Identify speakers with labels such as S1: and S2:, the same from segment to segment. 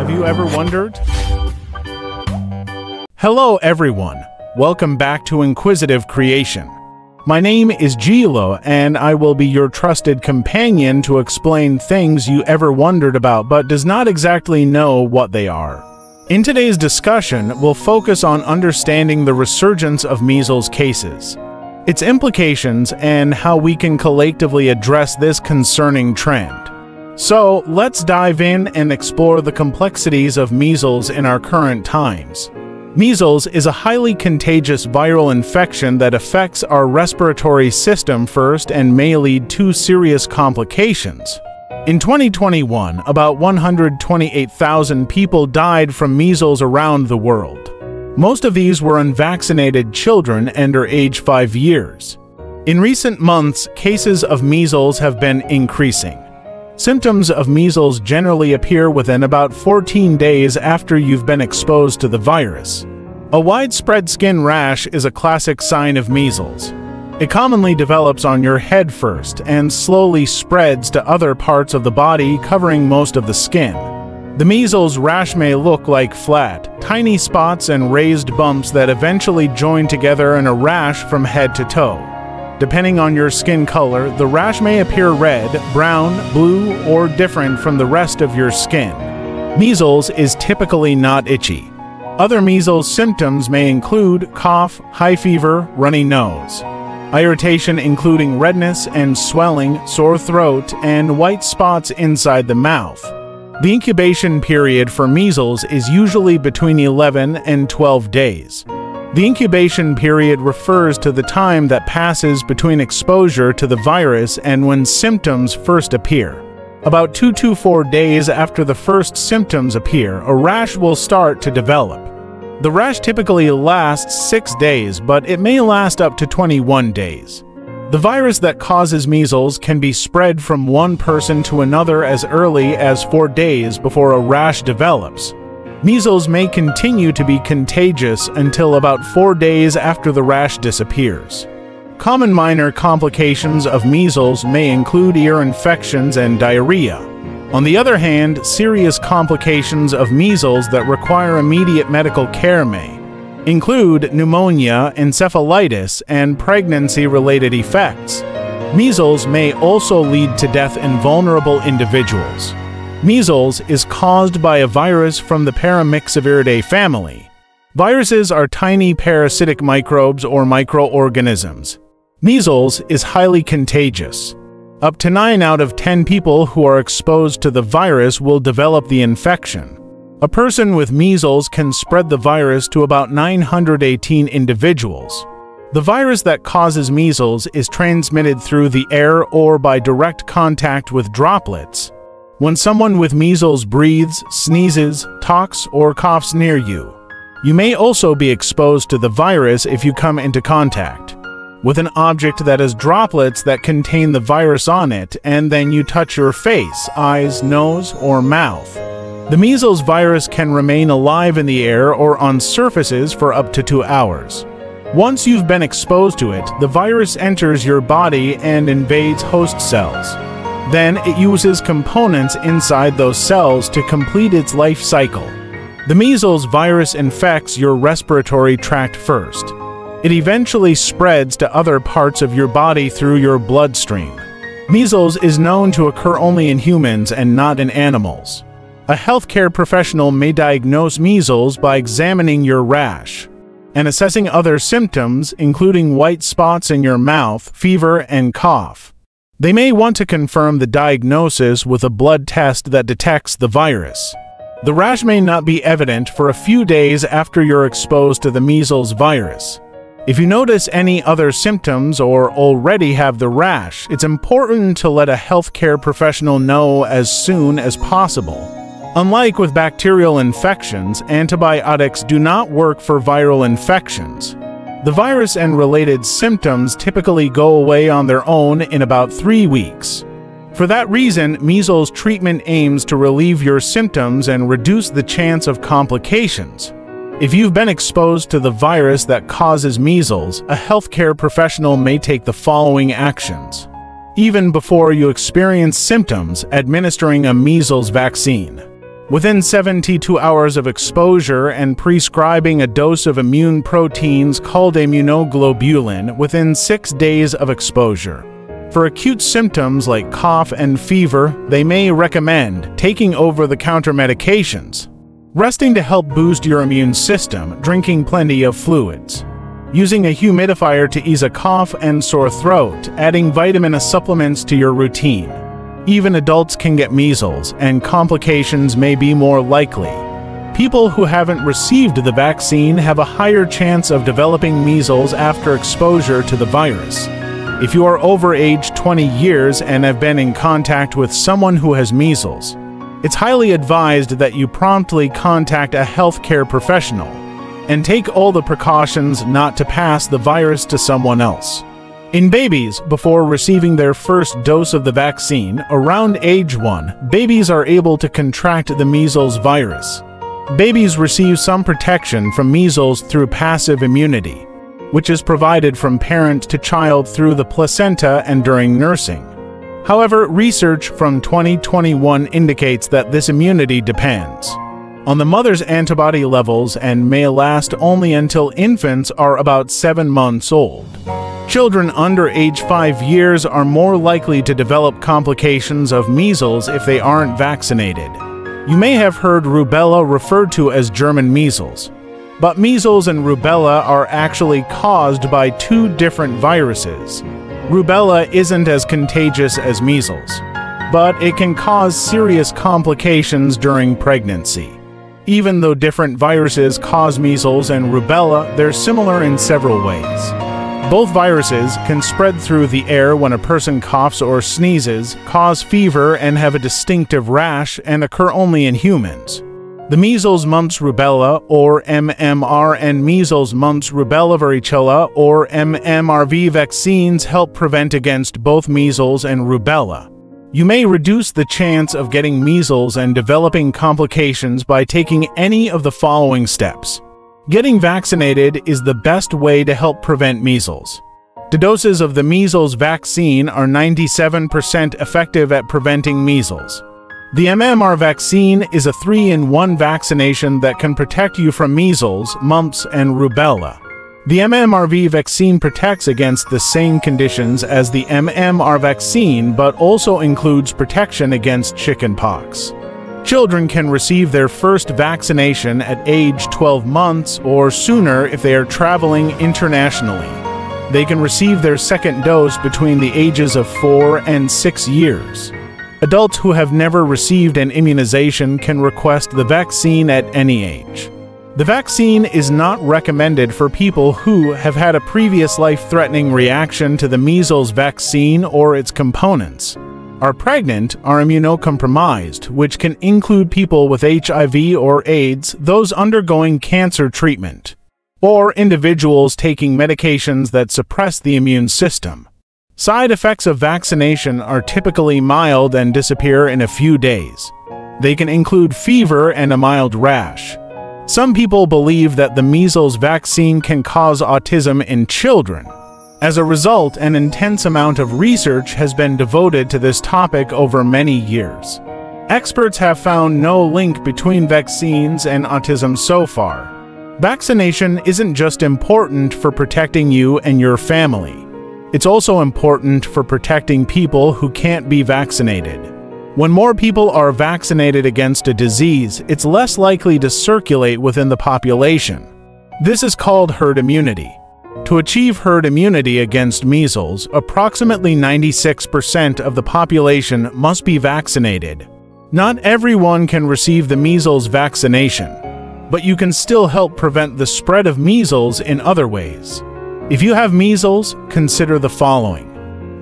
S1: Have you ever wondered? Hello everyone, welcome back to Inquisitive Creation. My name is Gilo, and I will be your trusted companion to explain things you ever wondered about but does not exactly know what they are. In today's discussion, we'll focus on understanding the resurgence of measles cases, its implications, and how we can collectively address this concerning trend. So, let's dive in and explore the complexities of measles in our current times. Measles is a highly contagious viral infection that affects our respiratory system first and may lead to serious complications. In 2021, about 128,000 people died from measles around the world. Most of these were unvaccinated children under age 5 years. In recent months, cases of measles have been increasing. Symptoms of measles generally appear within about 14 days after you've been exposed to the virus. A widespread skin rash is a classic sign of measles. It commonly develops on your head first and slowly spreads to other parts of the body, covering most of the skin. The measles rash may look like flat, tiny spots and raised bumps that eventually join together in a rash from head to toe. Depending on your skin color, the rash may appear red, brown, blue, or different from the rest of your skin. Measles is typically not itchy. Other measles symptoms may include cough, high fever, runny nose, irritation including redness and swelling, sore throat, and white spots inside the mouth. The incubation period for measles is usually between 11 and 12 days. The incubation period refers to the time that passes between exposure to the virus and when symptoms first appear. About 2 to 4 days after the first symptoms appear, a rash will start to develop. The rash typically lasts 6 days, but it may last up to 21 days. The virus that causes measles can be spread from one person to another as early as 4 days before a rash develops. Measles may continue to be contagious until about 4 days after the rash disappears. Common minor complications of measles may include ear infections and diarrhea. On the other hand, serious complications of measles that require immediate medical care may include pneumonia, encephalitis, and pregnancy-related effects. Measles may also lead to death in vulnerable individuals. Measles is caused by a virus from the Paramyxoviridae family. Viruses are tiny parasitic microbes or microorganisms. Measles is highly contagious. Up to 9 out of 10 people who are exposed to the virus will develop the infection. A person with measles can spread the virus to about 918 individuals. The virus that causes measles is transmitted through the air or by direct contact with droplets. When someone with measles breathes, sneezes, talks, or coughs near you, you may also be exposed to the virus if you come into contact with an object that has droplets that contain the virus on it, and then you touch your face, eyes, nose, or mouth. The measles virus can remain alive in the air or on surfaces for up to 2 hours. Once you've been exposed to it, the virus enters your body and invades host cells. Then it uses components inside those cells to complete its life cycle. The measles virus infects your respiratory tract first. It eventually spreads to other parts of your body through your bloodstream. Measles is known to occur only in humans and not in animals. A healthcare professional may diagnose measles by examining your rash and assessing other symptoms, including white spots in your mouth, fever, and cough. They may want to confirm the diagnosis with a blood test that detects the virus. The rash may not be evident for a few days after you're exposed to the measles virus. If you notice any other symptoms or already have the rash, it's important to let a healthcare professional know as soon as possible. Unlike with bacterial infections, antibiotics do not work for viral infections. The virus and related symptoms typically go away on their own in about 3 weeks. For that reason, measles treatment aims to relieve your symptoms and reduce the chance of complications. If you've been exposed to the virus that causes measles, a healthcare professional may take the following actions. Even before you experience symptoms, administering a measles vaccine. within 72 hours of exposure and prescribing a dose of immune proteins called immunoglobulin within 6 days of exposure. For acute symptoms like cough and fever, they may recommend taking over-the-counter medications, resting to help boost your immune system, drinking plenty of fluids, using a humidifier to ease a cough and sore throat, adding vitamin supplements to your routine. Even adults can get measles, and complications may be more likely. People who haven't received the vaccine have a higher chance of developing measles after exposure to the virus. If you are over age 20 years and have been in contact with someone who has measles, it's highly advised that you promptly contact a healthcare professional and take all the precautions not to pass the virus to someone else. In babies, before receiving their first dose of the vaccine, around age 1, babies are able to contract the measles virus. Babies receive some protection from measles through passive immunity, which is provided from parent to child through the placenta and during nursing. However, research from 2021 indicates that this immunity depends on the mother's antibody levels and may last only until infants are about 7 months old. Children under age 5 years are more likely to develop complications of measles if they aren't vaccinated. You may have heard rubella referred to as German measles, but measles and rubella are actually caused by 2 different viruses. Rubella isn't as contagious as measles, but it can cause serious complications during pregnancy. Even though different viruses cause measles and rubella, they're similar in several ways. Both viruses can spread through the air when a person coughs or sneezes, cause fever, and have a distinctive rash, and occur only in humans. The measles, mumps, rubella, or MMR, and measles, mumps, rubella, varicella, or MMRV vaccines help prevent against both measles and rubella. You may reduce the chance of getting measles and developing complications by taking any of the following steps. Getting vaccinated is the best way to help prevent measles. The doses of the measles vaccine are 97% effective at preventing measles. The MMR vaccine is a 3-in-1 vaccination that can protect you from measles, mumps, and rubella. The MMRV vaccine protects against the same conditions as the MMR vaccine but also includes protection against chickenpox. Children can receive their first vaccination at age 12 months or sooner if they are traveling internationally. They can receive their second dose between the ages of 4 and 6 years. Adults who have never received an immunization can request the vaccine at any age. The vaccine is not recommended for people who have had a previous life-threatening reaction to the measles vaccine or its components, are pregnant, are immunocompromised, which can include people with HIV or AIDS, those undergoing cancer treatment, or individuals taking medications that suppress the immune system. Side effects of vaccination are typically mild and disappear in a few days. They can include fever and a mild rash. Some people believe that the measles vaccine can cause autism in children. As a result, an intense amount of research has been devoted to this topic over many years. Experts have found no link between vaccines and autism so far. Vaccination isn't just important for protecting you and your family. It's also important for protecting people who can't be vaccinated. When more people are vaccinated against a disease, it's less likely to circulate within the population. This is called herd immunity. To achieve herd immunity against measles, approximately 96% of the population must be vaccinated. Not everyone can receive the measles vaccination, but you can still help prevent the spread of measles in other ways. If you have measles, consider the following.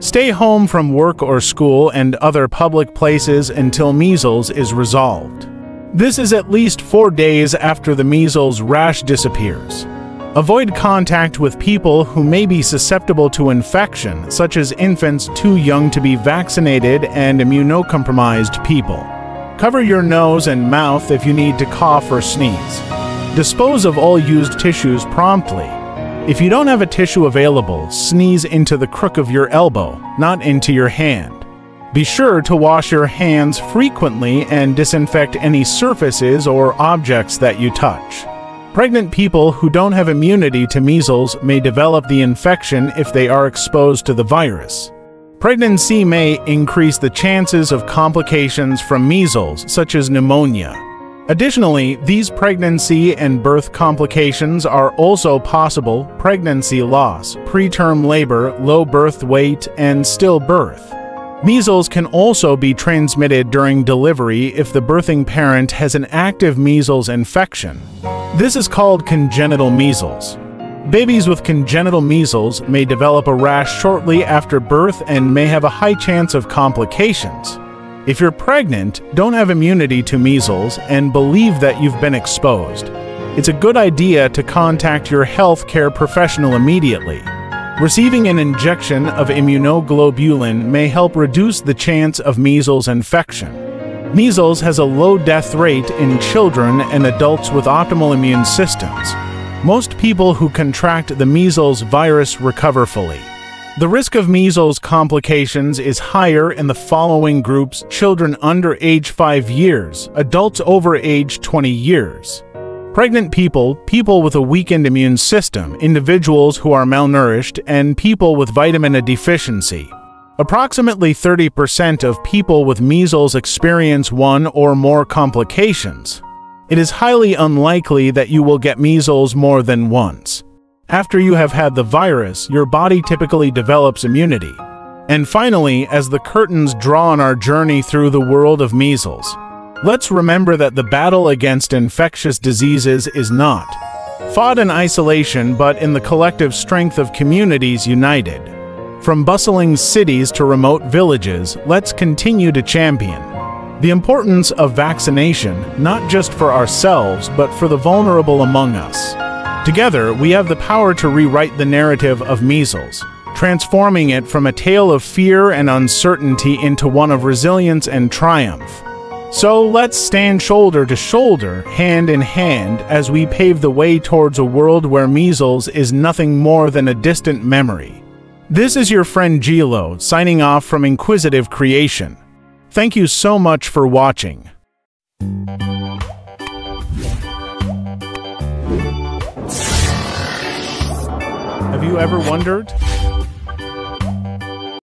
S1: Stay home from work or school and other public places until measles is resolved. This is at least 4 days after the measles rash disappears. Avoid contact with people who may be susceptible to infection, such as infants too young to be vaccinated and immunocompromised people. Cover your nose and mouth if you need to cough or sneeze. Dispose of all used tissues promptly. If you don't have a tissue available, sneeze into the crook of your elbow, not into your hand. Be sure to wash your hands frequently and disinfect any surfaces or objects that you touch. Pregnant people who don't have immunity to measles may develop the infection if they are exposed to the virus. Pregnancy may increase the chances of complications from measles, such as pneumonia. Additionally, these pregnancy and birth complications are also possible: pregnancy loss, preterm labor, low birth weight, and stillbirth. Measles can also be transmitted during delivery if the birthing parent has an active measles infection. This is called congenital measles. Babies with congenital measles may develop a rash shortly after birth and may have a high chance of complications. If you're pregnant, don't have immunity to measles, and believe that you've been exposed, it's a good idea to contact your healthcare professional immediately. Receiving an injection of immunoglobulin may help reduce the chance of measles infection. Measles has a low death rate in children and adults with optimal immune systems. Most people who contract the measles virus recover fully. The risk of measles complications is higher in the following groups: children under age 5 years, adults over age 20 years. Pregnant people, people with a weakened immune system, individuals who are malnourished, and people with vitamin A deficiency. Approximately 30% of people with measles experience one or more complications. It is highly unlikely that you will get measles more than once. After you have had the virus, your body typically develops immunity. And finally, as the curtains draw on our journey through the world of measles, let's remember that the battle against infectious diseases is not fought in isolation but in the collective strength of communities united. From bustling cities to remote villages, let's continue to champion the importance of vaccination, not just for ourselves but for the vulnerable among us. Together, we have the power to rewrite the narrative of measles, transforming it from a tale of fear and uncertainty into one of resilience and triumph. So let's stand shoulder to shoulder, hand in hand, as we pave the way towards a world where measles is nothing more than a distant memory. This is your friend Gilo, signing off from Inquisitive Creation. Thank you so much for watching. Have you ever wondered